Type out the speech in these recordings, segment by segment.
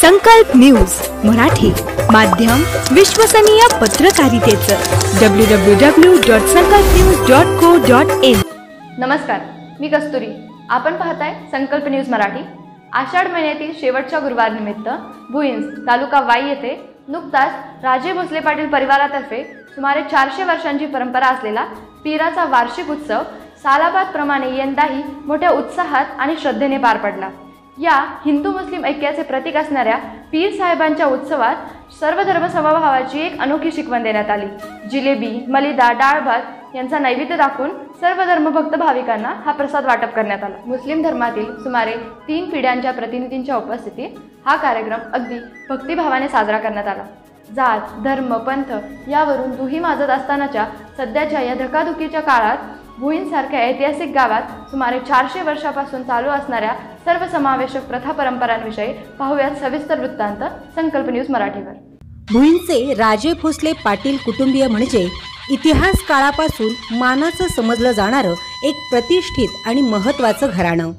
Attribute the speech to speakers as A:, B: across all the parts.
A: संकल्प न्यूज मराठी माध्यम विश्वसनीय पत्रकारितेचं www.sankalpnews.co.in।
B: नमस्कार, मी कस्तुरी। आपण पाहताय संकल्प न्यूज मराठी। आषाढ महिन्यातील शेवटच्या गुरुवारनिमित्त भुईंज तालुका वाई येथे नुकताच राजे भोसले पाटील परिवारातर्फे सुमारे 400 वर्षांची परंपरा असलेला पीराचा वार्षिक उत्सव सालाबादप्रमाणे यंदाही मोठ्या उत्साहात आणि श्रद्धेने पार पडला। या हिंदू मुस्लिम ऐक्याचे प्रतीक असणाऱ्या पीर साहेबांच्या उत्सवात सर्व धर्म समभावाची एक अनोखी शिकवण देण्यात आली। जिलेबी, मलिदा, डाळ भात यांचा नैवेद्य दाखवून सर्व धर्मभक्त भाविकांना हा प्रसाद वाटप करण्यात आला। मुस्लिम धर्मातील सुमारे 3 पिढ्यांच्या प्रतिनिधींच्या उपस्थितीत हा कार्यक्रम अगदी भक्तिभावाने साजरा करण्यात आला। जात, धर्म, पंथ यावरून दुही माजत असतानाच्या सध्याच्या या धकाधुकीच्या काळात भुईंजसारख्या ऐतिहासिक गावात सुमारे 400 वर्षापासून चालू असणाऱ्या सर्वसमावेशक प्रथा परंपरांविषयी पाहूयात सविस्तर वृत्तांत संकल्प न्यूज मराठीवर।
C: भुईंजचे राजे भोसले पाटील कुटुंबीय म्हणजे इतिहास काळापासून मानाचं समजलं जाणारं एक प्रतिष्ठित आणि महत्त्वाचं घराणं।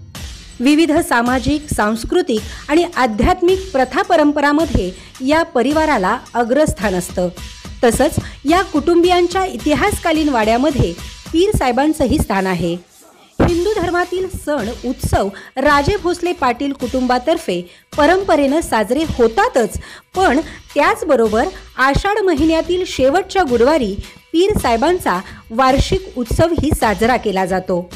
C: विविध सामाजिक, सांस्कृतिक आणि आध्यात्मिक प्रथा परंपरांमध्ये या परिवाराला अग्रस्थान असतं। तसंच या कुटुंबियांच्या इतिहासकालीन वाड्यामध्ये पीर साहेबांचंही स्थान आहे। हिंदू धर्मातील सण उत्सव राजे भोसले पाटील कुटुंबातर्फे परंपरेनं साजरे होतातच, पण त्याचबरोबर आषाढ महिन्यातील शेवटच्या गुरुवारी पीर साहेबांचा वार्षिक उत्सवही साजरा केला जातो।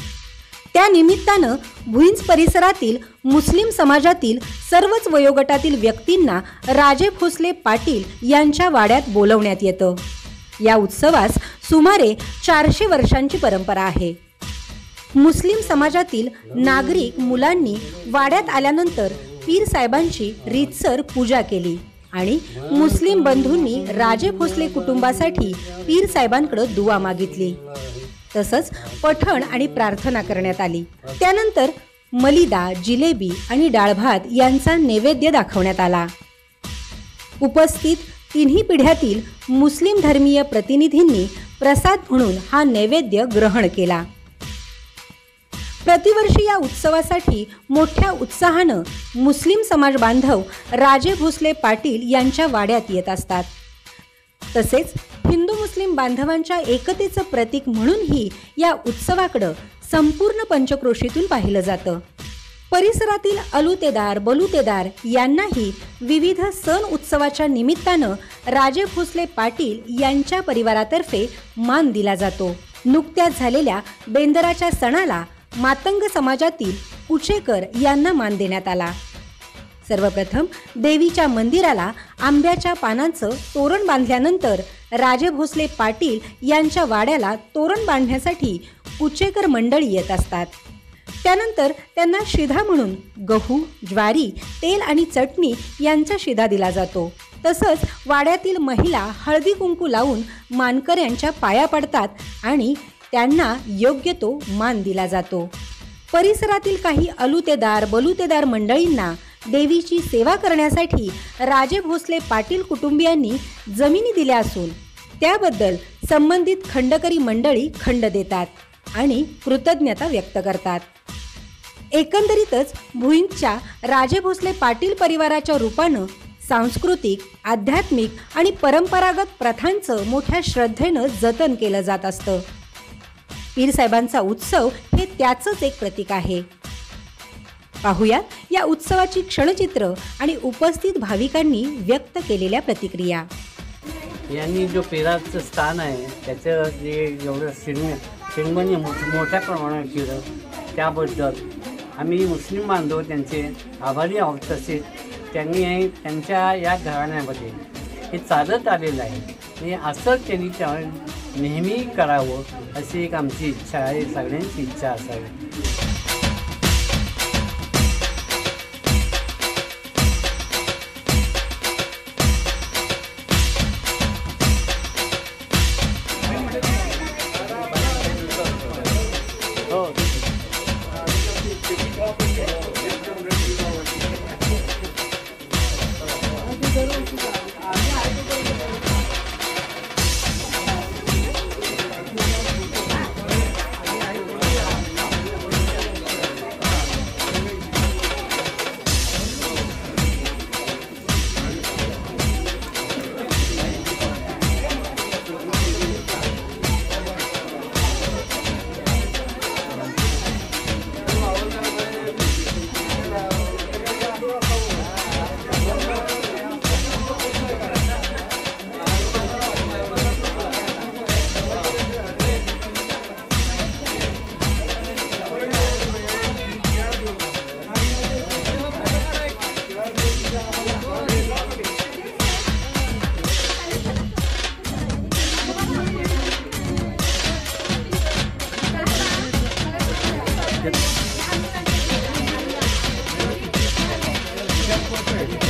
C: त्या निमित्तानं भुईंज परिसरातील मुस्लिम समाजातील सर्वच वयोगटातील व्यक्तींना राजे भोसले पाटील यांच्या वाड्यात बोलवण्यात येतं। या उत्सवास सुमारे 400 वर्षांची परंपरा आहे। मुस्लिम समाजातील नागरिक मुलांनी वाड्यात आल्यानंतर पीर साहेबांची रीतसर पूजा केली आणि मुस्लिम बंधूंनी राजे भोसले कुटुंबासाठी पीर साहेबांकडे दुआ मागितली। तसंच पठण आणि प्रार्थना करण्यात आली। त्यानंतर मलिदा, जिलेबी आणि डाळभात यांचा नैवेद्य दाखवण्यात आला। उपस्थित तिन्ही पिढ्यातील मुस्लिम धर्मीय प्रतिनिधींनी प्रसाद म्हणून हा नैवेद्य ग्रहण केला। प्रतिवर्षी या उत्सवासाठी मोठ्या उत्साहानं मुस्लिम समाज बांधव राजे भोसले पाटील यांच्या वाड्यात येत असतात। तसेच हिंदू मुस्लिम बांधवांच्या एकतेचं प्रतीक म्हणूनही या उत्सवाकडे संपूर्ण पंचक्रोशीतून पाहिलं जातं। परिसरातील अलुतेदार बलुतेदार यांनाही विविध सण उत्सवाच्या निमित्तानं राजे भोसले पाटील यांच्या परिवारातर्फे मान दिला जातो। नुकत्याच झालेल्या बेंदराच्या सणाला मातंग समाजातील कुचेकर यांना मान देण्यात आला। सर्वप्रथम देवीच्या मंदिराला आंब्याच्या पानांचं तोरण बांधल्यानंतर राजे भोसले पाटील यांच्या वाड्याला तोरण बांधण्यासाठी कुचेकर मंडळी येत असतात। त्यानंतर त्यांना शिधा म्हणून गहू, ज्वारी, तेल आणि चटणी यांचा शिधा दिला जातो। तसंच वाड्यातील महिला हळदी कुंकू लावून मानकऱ्यांच्या पाया पडतात आणि त्यांना योग्य तो मान दिला जातो। परिसरातील काही अलुतेदार बलुतेदार मंडळींना देवीची सेवा करण्यासाठी राजे भोसले पाटील कुटुंबियांनी जमिनी दिल्या असून त्याबद्दल संबंधित खंडकरी मंडळी खंड देतात आणि कृतज्ञता व्यक्त करतात। एकंदरीतच भुईंजच्या राजे भोसले पाटील परिवाराच्या रूपानं सांस्कृतिक, आध्यात्मिक आणि परंपरागत प्रथांचं मोठ्या श्रद्धेनं जतन केलं जात असतं। पीर साहेबांचा उत्सव हे त्याचंच एक प्रतीक आहे। पाहूया या उत्सवाची क्षणचित्र आणि उपस्थित भाविकांनी व्यक्त केलेल्या प्रतिक्रिया।
D: यांनी जो पीराचं स्थान आहे त्याचं जे एवढं शिणमणी मोठ्या प्रमाणात केलं त्याबद्दल आम्ही मुस्लिम बांधव त्यांचे आभारी आहोत। तसेच त्यांनी त्यांच्या या घराण्यामध्ये हे चालत आलेलं आहे आणि असंच त्यांनी नेहमी करावं अशी एक आमची इच्छा आहे, सगळ्यांची इच्छा असावी।
E: पाहिजे.